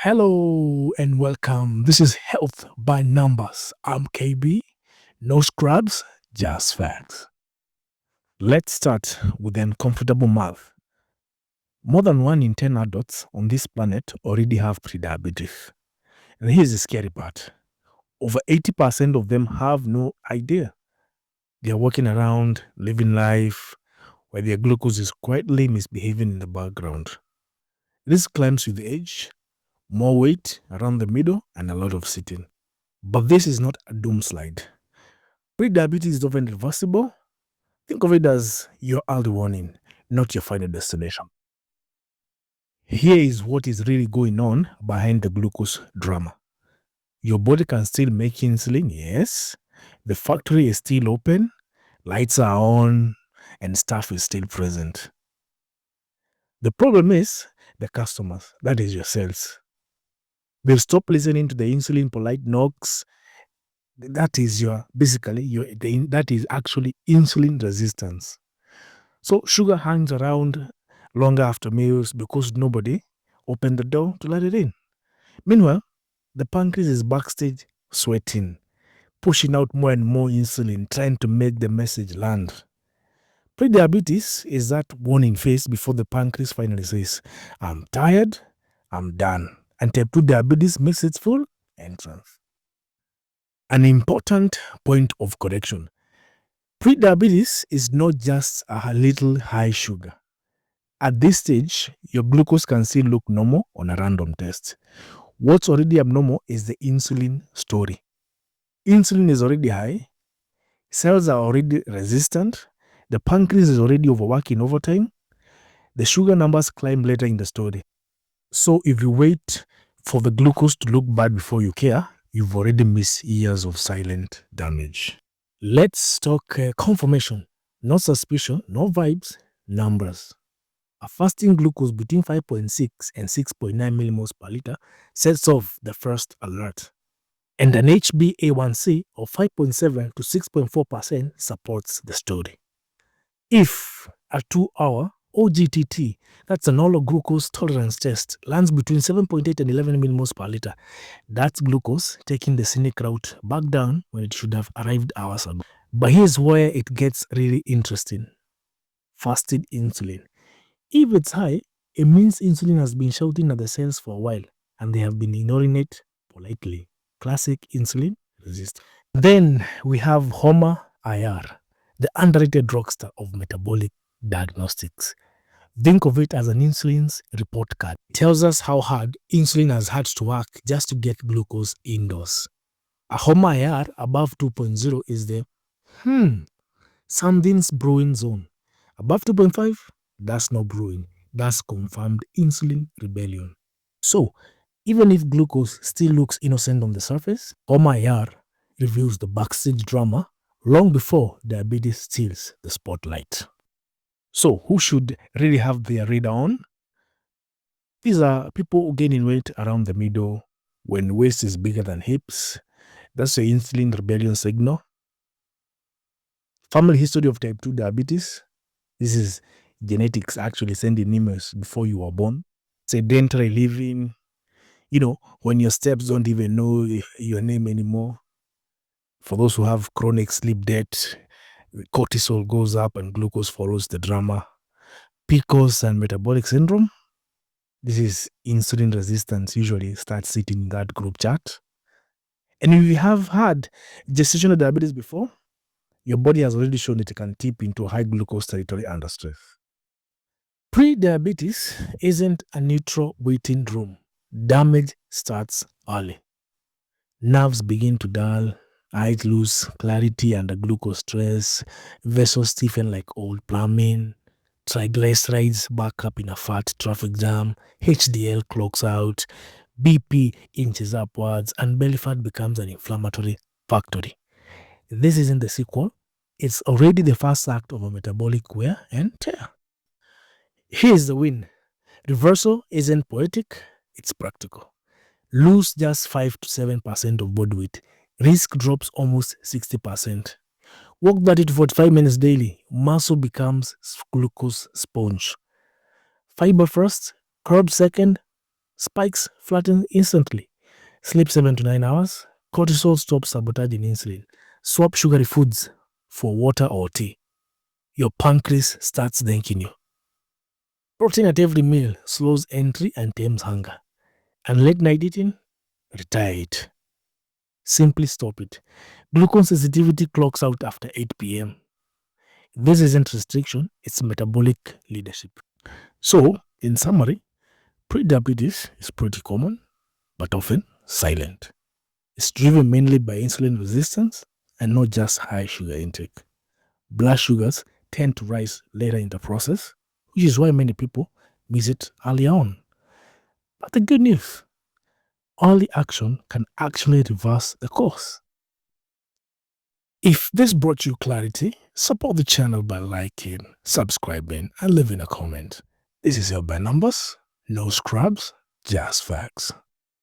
Hello and welcome. This is Health by Numbers. I'm KB. No scrubs, just facts. Let's start with an uncomfortable math. More than 1 in 10 adults on this planet already have prediabetes. And here's the scary part. Over 80% of them have no idea. They're walking around, living life, where their glucose is quietly misbehaving in the background. This climbs with age, more weight around the middle, and a lot of sitting. But this is not a doom slide. Prediabetes is often reversible. Think of it as your early warning, not your final destination. Here is what is really going on behind the glucose drama. Your body can still make insulin, yes. The factory is still open, lights are on, and staff is still present. The problem is the customers, that is your cells. They'll stop listening to the insulin polite knocks. That is that is actually insulin resistance. So sugar hangs around longer after meals because nobody opened the door to let it in. Meanwhile, the pancreas is backstage sweating, pushing out more and more insulin, trying to make the message land. Prediabetes is that warning face before the pancreas finally says, I'm tired, I'm done. And type 2 diabetes makes its full entrance. An important point of correction. Prediabetes is not just a little high sugar. At this stage, your glucose can still look normal on a random test. What's already abnormal is the insulin story. Insulin is already high, cells are already resistant, the pancreas is already overworking over time, the sugar numbers climb later in the story. So if you wait for the glucose to look bad before you care, you've already missed years of silent damage. Let's talk confirmation, not suspicion, no vibes, numbers. A fasting glucose between 5.6 and 6.9 millimoles per liter sets off the first alert. And an HbA1c of 5.7 to 6.4% supports the story. If a 2-hour OGTT, that's an oral glucose tolerance test, lands between 7.8 and 11 millimoles per liter, that's glucose taking the scenic route back down when it should have arrived hours ago. But here's where it gets really interesting. Fasted insulin. If it's high, it means insulin has been shouting at the cells for a while and they have been ignoring it politely. Classic insulin resistance. Then we have HOMA IR, the underrated rockstar of metabolic diagnostics. Think of it as an insulin's report card. It tells us how hard insulin has had to work just to get glucose indoors. A HOMA IR above 2.0 is the something's brewing zone. Above 2.5, that's not brewing. That's confirmed insulin rebellion. So, even if glucose still looks innocent on the surface, HOMA-IR reveals the backstage drama long before diabetes steals the spotlight. So, who should really have their radar on? These are people gaining weight around the middle when waist is bigger than hips. That's the insulin rebellion signal. Family history of type 2 diabetes. This is genetics actually sending emails before you were born. Sedentary living, when your steps don't even know your name anymore. For those who have chronic sleep debt, cortisol goes up and glucose follows the drama. PCOS and metabolic syndrome. This is insulin resistance usually starts sitting in that group chat. And if you have had gestational diabetes before, your body has already shown that it can tip into high glucose territory under stress. Pre-diabetes isn't a neutral waiting room. Damage starts early. Nerves begin to dull, eyes lose clarity under glucose stress, vessels stiffen like old plumbing, triglycerides back up in a fat traffic jam, HDL clogs out, BP inches upwards, and belly fat becomes an inflammatory factory. This isn't the sequel. It's already the first act of a metabolic wear and tear. Here's the win. Reversal isn't poetic, it's practical. Lose just 5 to 7% of body weight. Risk drops almost 60%. Walk 30 to 45 minutes daily. Muscle becomes glucose sponge. Fiber first, carb second, spikes flatten instantly. Sleep 7 to 9 hours. Cortisol stops sabotaging insulin. Swap sugary foods for water or tea. Your pancreas starts thanking you. Protein at every meal slows entry and tames hunger. And late night eating, retire it. Simply stop it. Glucose sensitivity clocks out after 8 p.m. This isn't restriction, it's metabolic leadership. So, in summary, prediabetes is pretty common, but often silent. It's driven mainly by insulin resistance and not just high sugar intake. Blood sugars tend to rise later in the process, which is why many people miss it early on. But the good news, early action can actually reverse the course. If this brought you clarity, support the channel by liking, subscribing, and leaving a comment. This is Help by Numbers, no scrubs, just facts.